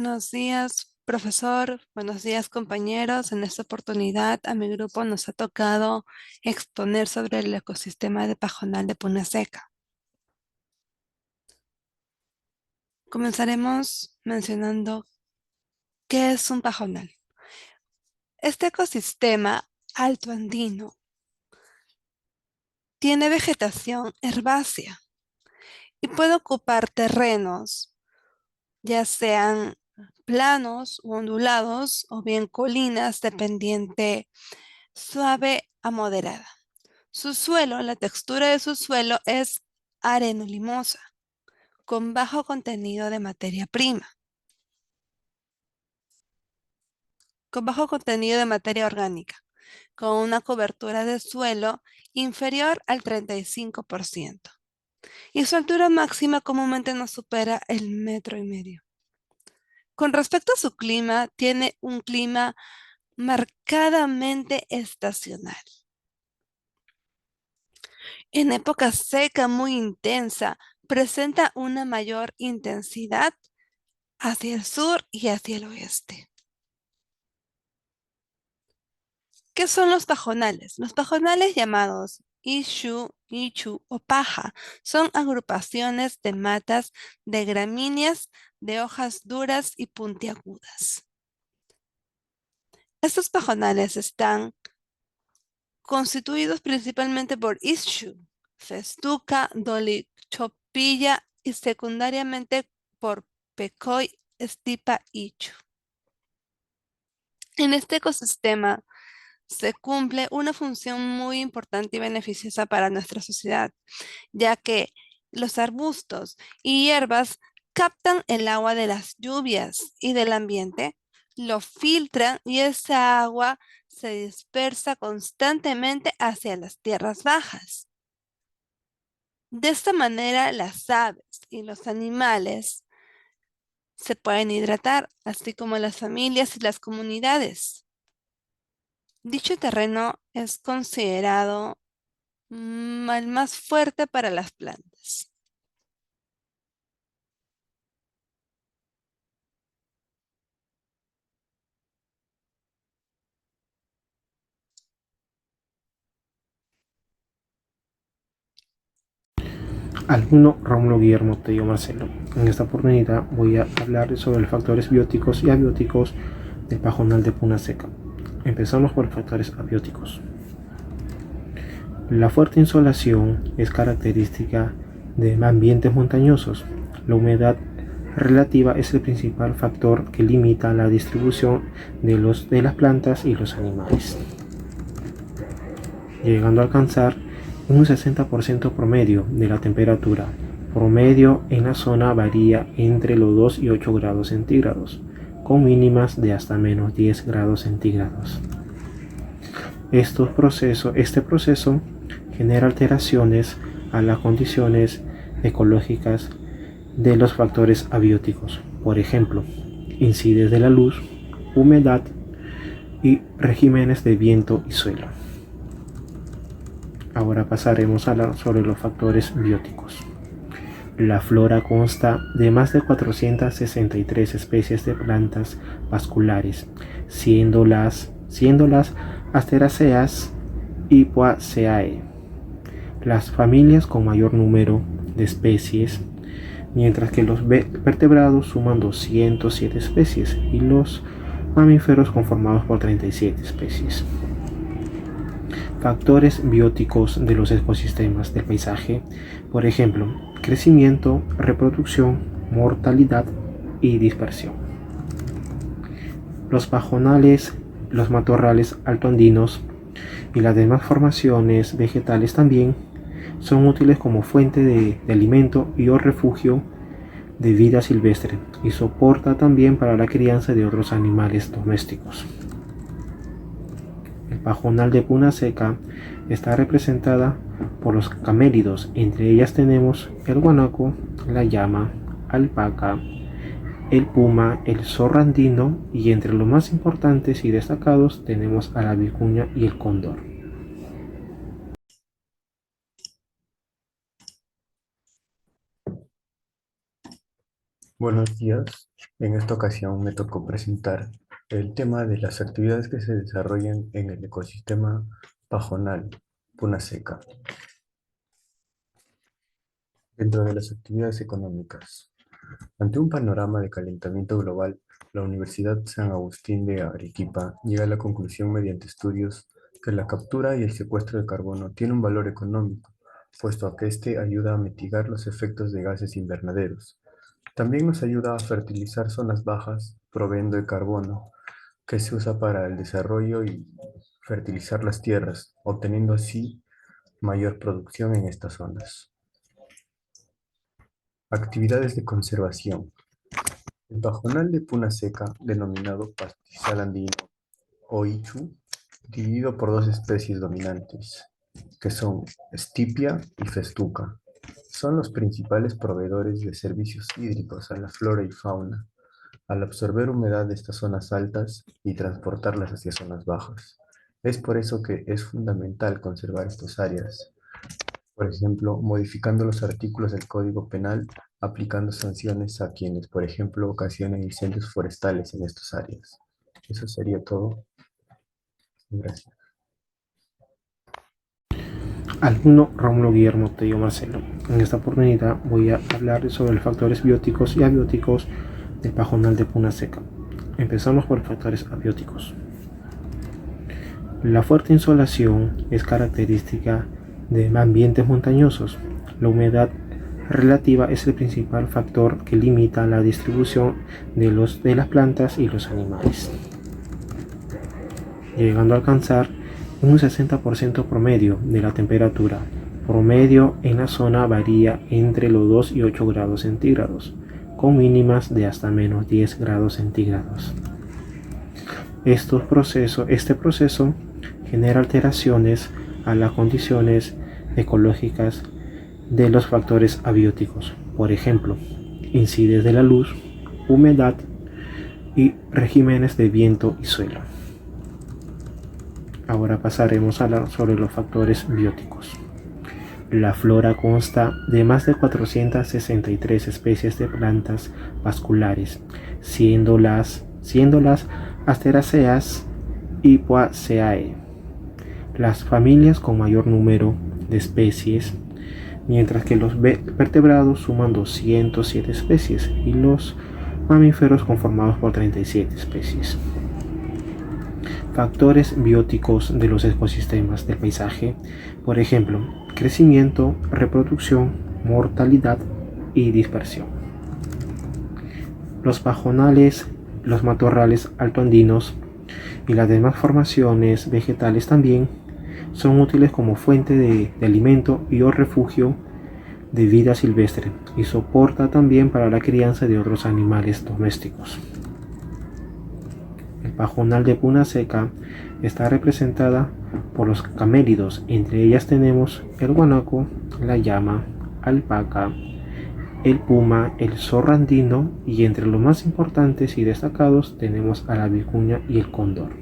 Buenos días, profesor. Buenos días, compañeros. En esta oportunidad a mi grupo nos ha tocado exponer sobre el ecosistema de Pajonal de Puna Seca. Comenzaremos mencionando qué es un pajonal. Este ecosistema alto andino tiene vegetación herbácea y puede ocupar terrenos, ya sean planos o ondulados o bien colinas de pendiente suave a moderada. Su suelo, la textura de su suelo es arenolimosa, con bajo contenido de materia prima, con bajo contenido de materia orgánica, con una cobertura de suelo inferior al 35%. Y su altura máxima comúnmente no supera el 1,5 metros. Con respecto a su clima, tiene un clima marcadamente estacional. En época seca muy intensa, presenta una mayor intensidad hacia el sur y hacia el oeste. ¿Qué son los pajonales? Los pajonales llamados ishu, ichu o paja son agrupaciones de matas de gramíneas de hojas duras y puntiagudas. Estos pajonales están constituidos principalmente por ishu, festuca, dolichopilla y secundariamente por pecoy, estipa, ichu. En este ecosistema se cumple una función muy importante y beneficiosa para nuestra sociedad, ya que los arbustos y hierbas captan el agua de las lluvias y del ambiente, lo filtran y esa agua se dispersa constantemente hacia las tierras bajas. De esta manera, las aves y los animales se pueden hidratar, así como las familias y las comunidades. Dicho terreno es considerado el más fuerte para las plantas. Alumno Rómulo Guillermo Tello Marcelo. En esta oportunidad voy a hablar sobre los factores bióticos y abióticos del pajonal de Puna Seca. Empezamos por los factores abióticos. La fuerte insolación es característica de ambientes montañosos. La humedad relativa es el principal factor que limita la distribución de las plantas y los animales, llegando a alcanzar un 60% promedio de la temperatura. Promedio en la zona varía entre los 2 y 8 grados centígrados, con mínimas de hasta menos 10 grados centígrados. Este proceso genera alteraciones a las condiciones ecológicas de los factores abióticos, por ejemplo, índices de la luz, humedad y regímenes de viento y suelo. Ahora pasaremos a hablar sobre los factores bióticos. La flora consta de más de 463 especies de plantas vasculares, siendo las Asteraceae y Poaceae las familias con mayor número de especies, mientras que los vertebrados suman 207 especies y los mamíferos conformados por 37 especies. Factores bióticos de los ecosistemas del paisaje, por ejemplo, crecimiento, reproducción, mortalidad y dispersión. Los pajonales, los matorrales altoandinos y las demás formaciones vegetales también son útiles como fuente de alimento y o refugio de vida silvestre y soporta también para la crianza de otros animales domésticos. El pajonal de Puna Seca está representada por los camélidos, entre ellas tenemos el guanaco, la llama, alpaca, el puma, el zorro andino y entre los más importantes y destacados tenemos a la vicuña y el cóndor. Buenos días. En esta ocasión me tocó presentar el tema de las actividades que se desarrollan en el ecosistema pajonal Puna Seca. Dentro de las actividades económicas, ante un panorama de calentamiento global, la Universidad San Agustín de Arequipa llega a la conclusión mediante estudios que la captura y el secuestro de carbono tiene un valor económico, puesto a que éste ayuda a mitigar los efectos de gases invernaderos. También nos ayuda a fertilizar zonas bajas, proveyendo de carbono, que se usa para el desarrollo y fertilizar las tierras, obteniendo así mayor producción en estas zonas. Actividades de conservación. El pajonal de Puna Seca, denominado pastizal andino o ichu, dividido por dos especies dominantes, que son Stipia y Festuca. Son los principales proveedores de servicios hídricos a la flora y fauna, al absorber humedad de estas zonas altas y transportarlas hacia zonas bajas. Es por eso que es fundamental conservar estas áreas, por ejemplo, modificando los artículos del Código Penal, aplicando sanciones a quienes, por ejemplo, ocasionen incendios forestales en estas áreas. Eso sería todo. Gracias. Alumno Rómulo Guillermo Tello Marcelo. En esta oportunidad voy a hablar sobre los factores bióticos y abióticos del pajonal de Puna Seca. Empezamos por los factores abióticos. La fuerte insolación es característica de ambientes montañosos. La humedad relativa es el principal factor que limita la distribución de las plantas y los animales, llegando a alcanzar un 60% promedio de la temperatura. Promedio en la zona varía entre los 2 y 8 grados centígrados, con mínimas de hasta menos 10 grados centígrados. Este proceso genera alteraciones a las condiciones ecológicas de los factores abióticos, por ejemplo, índices de la luz, humedad y regímenes de viento y suelo. Ahora pasaremos a hablar sobre los factores bióticos. La flora consta de más de 463 especies de plantas vasculares, siendo las Asteraceae y Poaceae las familias con mayor número de especies, mientras que los vertebrados suman 207 especies y los mamíferos conformados por 37 especies. Factores bióticos de los ecosistemas del paisaje, por ejemplo, crecimiento, reproducción, mortalidad y dispersión. Los pajonales, los matorrales altoandinos y las demás formaciones vegetales también son útiles como fuente de alimento y o refugio de vida silvestre y soporta también para la crianza de otros animales domésticos. El pajonal de Puna Seca está representada por los camélidos, entre ellas tenemos el guanaco, la llama, alpaca, el puma, el zorro andino y entre los más importantes y destacados tenemos a la vicuña y el cóndor.